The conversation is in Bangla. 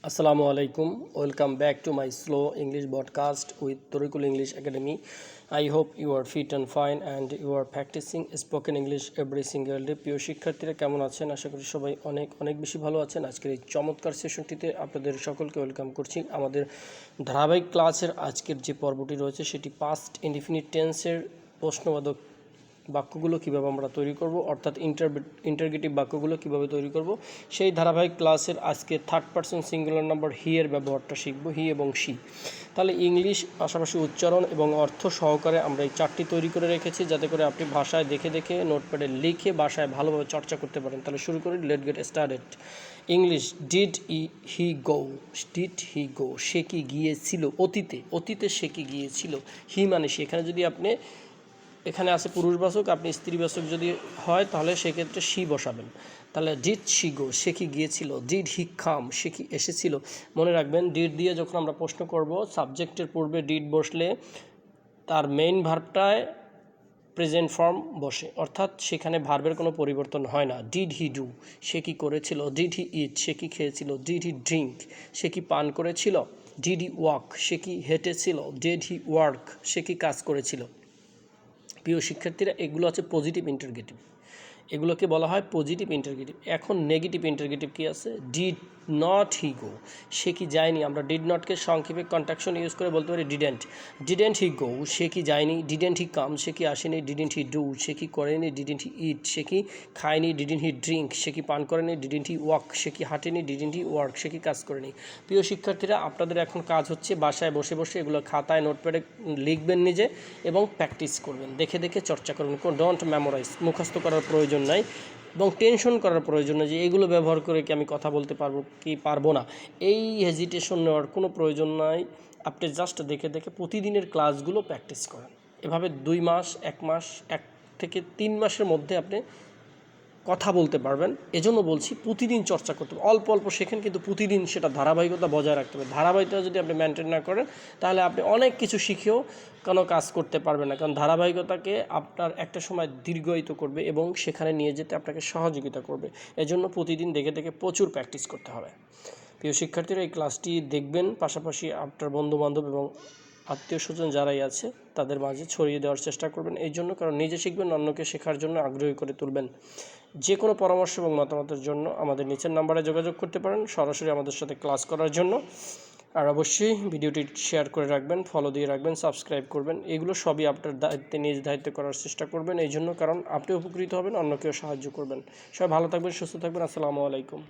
Assalamu alaikum. Welcome back to my slow English podcast with Torikul English Academy. I hope you are fit and fine and you are practicing spoken English every single day. প্রিয় শিক্ষার্থীরা কেমন আছেন? আশা করি সবাই অনেক বেশি ভালো আছেন। আজকের এই চমৎকার সেশনটিতে আপনাদের সকলকে ওয়েলকাম করছি। আমাদের ধারাবাহিক ক্লাসের আজকের যে পর্বটি রয়েছে সেটি পাস্ট ইনডিফিনিট টেন্সের প্রশ্নবোধক বাক্যগুলো কীভাবে আমরা তৈরি করব, অর্থাৎ ইন্টারগেটিভ বাক্যগুলো কীভাবে তৈরি করব, সেই ধারাবাহিক ক্লাসের আজকে third person singular number he এর ব্যবহারটা শিখব, হি এবং শি। তাহলে ইংলিশ পাশাপাশি উচ্চারণ এবং অর্থ সহকারে আমরা এই চারটি তৈরি করে রেখেছি, যাতে করে আপনি ভাষায় দেখে দেখে নোটপ্যাডে লিখে বাসায় ভালোভাবে চর্চা করতে পারেন। তাহলে শুরু করি, let get started. English, did he go, সে কি গিয়েছিল, অতীতে সে কি গিয়েছিল। হি মানে সে, এখানে যদি আপনি এখানে আছে পুরুষবাচক, আপনি স্ত্রীবাচক যদি হয় তাহলে সেক্ষেত্রে শি বসাবেন। তাহলে ডিড শি গো, সে কি গিয়েছিল। ডিড হি কাম, সে কি এসেছিল। মনে রাখবেন, ডিড দিয়ে যখন আমরা প্রশ্ন করব, সাবজেক্টের পূর্বে ডিড বসলে তার মেইন ভার্বটায় প্রেজেন্ট ফর্ম বসে, অর্থাৎ সেখানে ভার্বের কোনো পরিবর্তন হয় না। ডিড হি ডু, সে কি করেছিল। ডিড হি ইট, সে কি খেয়েছিল। ডিড হি ড্রিঙ্ক, সে কি পান করেছিল। ডিড হি ওয়াক, সে কি হেঁটেছিল। ডিড হি ওয়ার্ক, সে কি কাজ করেছিল। প্রিয় শিক্ষার্থীরা, এগুলো হচ্ছে পজিটিভ ইন্টারগেটিভ, এগুলোকে বলা হয় পজিটিভ ইন্টারগেটিভ। এখন নেগেটিভ ইন্টারগেটিভ কী আছে? ডিড নট হি গো, সে কি যায়নি। আমরা ডিড নটকে সংক্ষেপে কন্ট্রাকশন ইউজ করে বলতে পারি ডিডেন্ট হি গো, সে কি যায়নি। ডিডেন্ট হি কাম, সে কি আসেনি। ডিডেন্ট হি ডু, সে কি করেনি। ডিডেন্ট হি ইট, সে কি খায়নি। ডিডেন্ট হি ড্রিঙ্ক, সে কি পান করেনি। ডিডেন্ট হি ওয়াক, সে কি হাঁটেনি। ডিডেন্ট হি ওয়ার্ক, সে কি কাজ করেনি। প্রিয় শিক্ষার্থীরা, আপনাদের এখন কাজ হচ্ছে বাসায় বসে বসে এগুলো খাতায় নোটপ্যাডে লিখবেন নিজে এবং প্র্যাকটিস করবেন, দেখে দেখে চর্চা করবেন। ডোন্ট মেমোরাইজ, মুখস্থ করার প্রয়োজন নাই এবং টেনশন করার প্রয়োজন নেই যে এগুলো ব্যবহার করে কি আমি কথা বলতে পারবো কি পারবো না, এই হেজিটেশন নেওয়ার কোনো প্রয়োজন নাই। আপনি জাস্ট দেখে দেখে প্রতিদিনের ক্লাসগুলো প্র্যাকটিস করেন। এভাবে 2 মাস, 1 মাস, 1 থেকে 3 মাসের মধ্যে আপনি কথা বলতে পারবেন। এজন্য বলছি প্রতিদিন চর্চা করতে হবে। অল্প অল্প শেখেন, কিন্তু প্রতিদিন সেটা ধারাবাহিকতা বজায় রাখতে হবে। ধারাবাহিকতা যদি আপনি মেনটেন না করেন তাহলে আপনি অনেক কিছু শিখেও কোনো কাজ করতে পারবেন না, কারণ ধারাবাহিকতাকে আপনার একটা সময় দীর্ঘায়িত করবে এবং সেখানে নিয়ে যেতে আপনাকে সহযোগিতা করবে। এজন্য প্রতিদিন দেখে দেখে প্রচুর প্র্যাকটিস করতে হবে। প্রিয় শিক্ষার্থীরা, এই ক্লাসটি দেখবেন, পাশাপাশি আপনার বন্ধুবান্ধব এবং আত্মীয় স্বজন যারাই আছে তাদের মাঝে ছড়িয়ে দেওয়ার চেষ্টা করবেন। এই জন্য, কারণ নিজে শিখবেন, অন্যকে শেখার জন্য আগ্রহী করে তুলবেন। যে কোনো পরামর্শ এবং মতামতের জন্য আমাদের নিচের নাম্বারে যোগাযোগ করতে পারেন, সরাসরি আমাদের সাথে ক্লাস করার জন্য। আর অবশ্যই ভিডিওটি শেয়ার করে রাখবেন, ফলো দিয়ে রাখবেন, সাবস্ক্রাইব করবেন। এগুলো সবই আপনার দায়িত্বে, নিজ দায়িত্বে করার চেষ্টা করবেন। এই জন্য, কারণ আপনি উপকৃত হবেন, অন্যকেও সাহায্য করবেন। সবাই ভালো থাকবেন, সুস্থ থাকবেন। আসসালামু আলাইকুম।